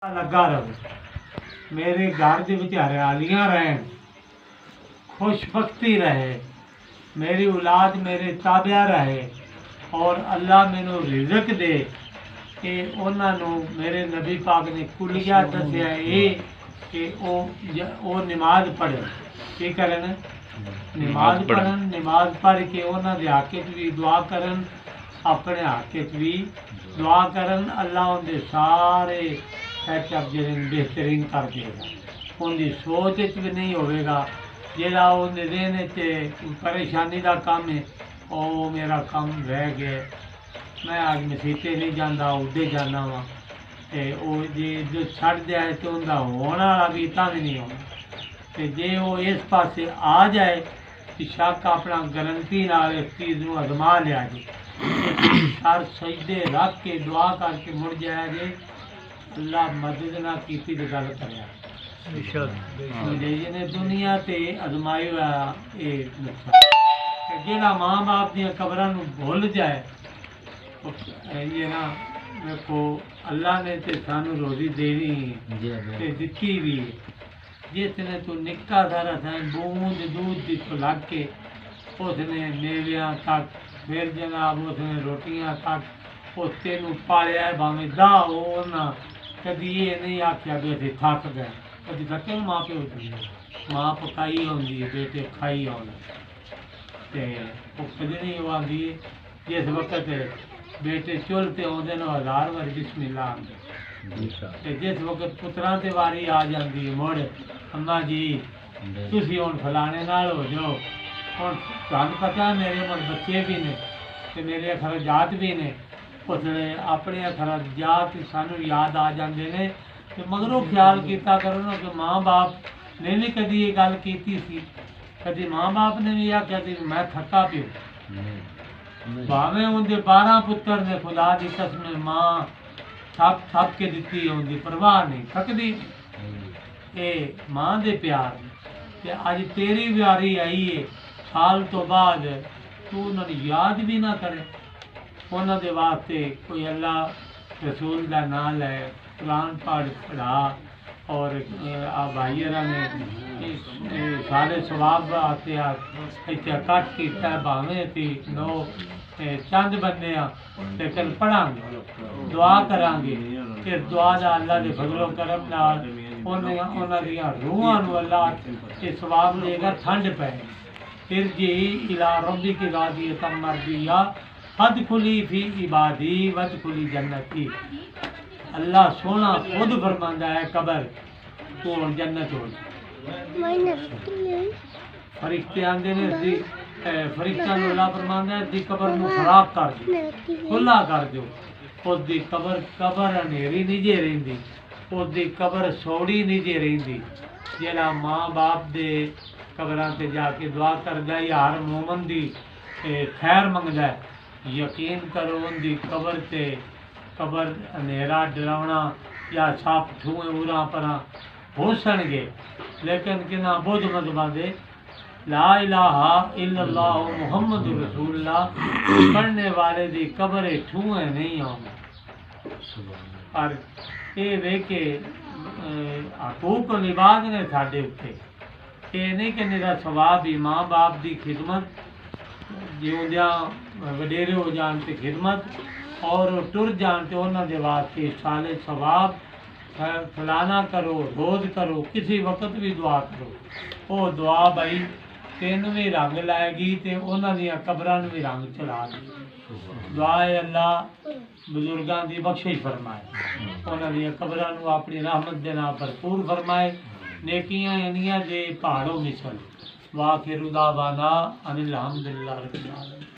लगा रहे मेरे घर के विच हरियालियां रहन, खुशबख्ती रहे, मेरी औलाद मेरे ताबिया रहे और अल्लाह मैनू रिज़क दे कि उन्होंने मेरे नबी पाक ने कुलिया दसिया ये कि वो नमाज पढ़न की करन नमाज पढ़न नमाज पढ़ के उन्होंने हक भी दुआ करन अपने हक भी दुआ करन अल्लाह उनके सारे सेटअप जो बेहतरीन कर देगा। उनकी सोच भी नहीं होगा जोड़ा दिन परेशानी का काम है वो मेरा काम रह गया, मैं आज मसीते नहीं जाता उदे जाना वा तो जो छड़ जाए तो उनका होने वाला भी इतना भी नहीं होना तो जे वो इस पासे आ जाए तो शक अपना गारंटी नाल इस चीज़ को अजमा लिया जी सर सजदे रख के दुआ करके मुड़ जाया जे अल्लाह मदद ना की तो गल कर दुनिया से अजमाई हुआ ये नुकसान जोड़ा माँ बाप दियाँ कबरां भुल जाए ये ना देखो अल्लाह ने तो सानू रोजी देनी ते दिती भी जिसने तू निक्का सारा साइन बूंद दूध की तो लग के उसने मेवियां तक फिर जनाब उसने रोटियां तक उस तेन पालिया भावें दा हो ना कभी ये नहीं आख्या भी अभी थक गए कभी थके माँ प्यो माँ पकाई आँगी बेटे खाई आने तो कभी नहीं वो आँगी जिस वक्त बेटे चुलते आते ना 1000 बार बिस्मिल्लाह आते जिस वक्त पुत्रां ते वारी आ जाती है मुड़ अम्मा जी तुसी हुण फलाने नाल हो जाओ हुण तुहानूं पता मेरे उमर बच्चे भी ने ते मेरे अखराजात भी ने उसने अपने अखराजात सानू याद आ जाते ने तो मगरों ख्याल किया करो ना कि माँ बाप ने भी कभी ये गल की सी कभी माँ बाप ने भी आख्या कि मैं थका पियो भावें उनके 12 पुत्र ने खुदा की कसम माँ थप थप के दी उनकी परवाह नहीं थकदी ये माँ के प्यार ते अज तेरी वारी आई है साल तो बाद तू उन्होंने याद भी ना करे उन्होंने वास्ते कोई अल्लाह रसूल का नाम लै कुरान पढ़ा और भाई ने सारे सवाब वास्ते इतने कट किया भावें थी 9 चंद बंदे लेकिन पढ़ांगे दुआ करांगे फिर दुआ का अल्लाह के फजलो करम नाल उन्होंने रूहां अल्लाह ये सवाब देगा ठंड पै फिर जी इला रब्बी की राजी तम मर्दिया हद खुली फी इबादी वद खुली जन्नती अल्लाह सोना खुद फरमांदा है कबर तो जन्नत हो फरिश्ते आंदे ने दी फरिश्ता नु अल्लाह फरमांदा है दी कबर नु खराब कर दो खुला कर दो उसकी कबर अंधेरी नहीं जे रहिंदी उसकी कबर सौड़ी नहीं जे रहिंदी जेड़ा माँ बाप दे कबरां ते जाके दुआ करदा यार मोमन दी खैर मंगदा है यकीन करो उनकी कबर से कबर अंधेरा डरावना या सप छूए उरा परा हो सनगे लेकिन किना बुध मत बांधे ला इलाहा इल्लल्लाह मुहम्मद रसूलुल्लाह पढ़ने वाले दी कबर छूए नहीं आउंदे पर ये वेखे हकूक लिबाद ने साडे उत्ते ये नहीं कि मेरा सवाब ही माँ बाप की खिदमत जिउंदिया वडेरे हो जान ते खिदमत और टुर जान ते उन्होंने वास्ते साले सवाब फलाना करो रोज करो किसी वक्त भी दुआ करो वो दुआ भाई तेन भी रंग लाएगी तो उन्होंने कबरां भी रंग चला देगी दुआ अल्लाह बुजुर्गों की बख्शिश फरमाए उन्होंने कबरां अपनी रहमत के नाल भरपूर फरमाए नेकियां इनियां जे पहाड़ों मिसल वाखिर दावाना अनिल हम्दुलिल्लाह रब्बिल आलमीन।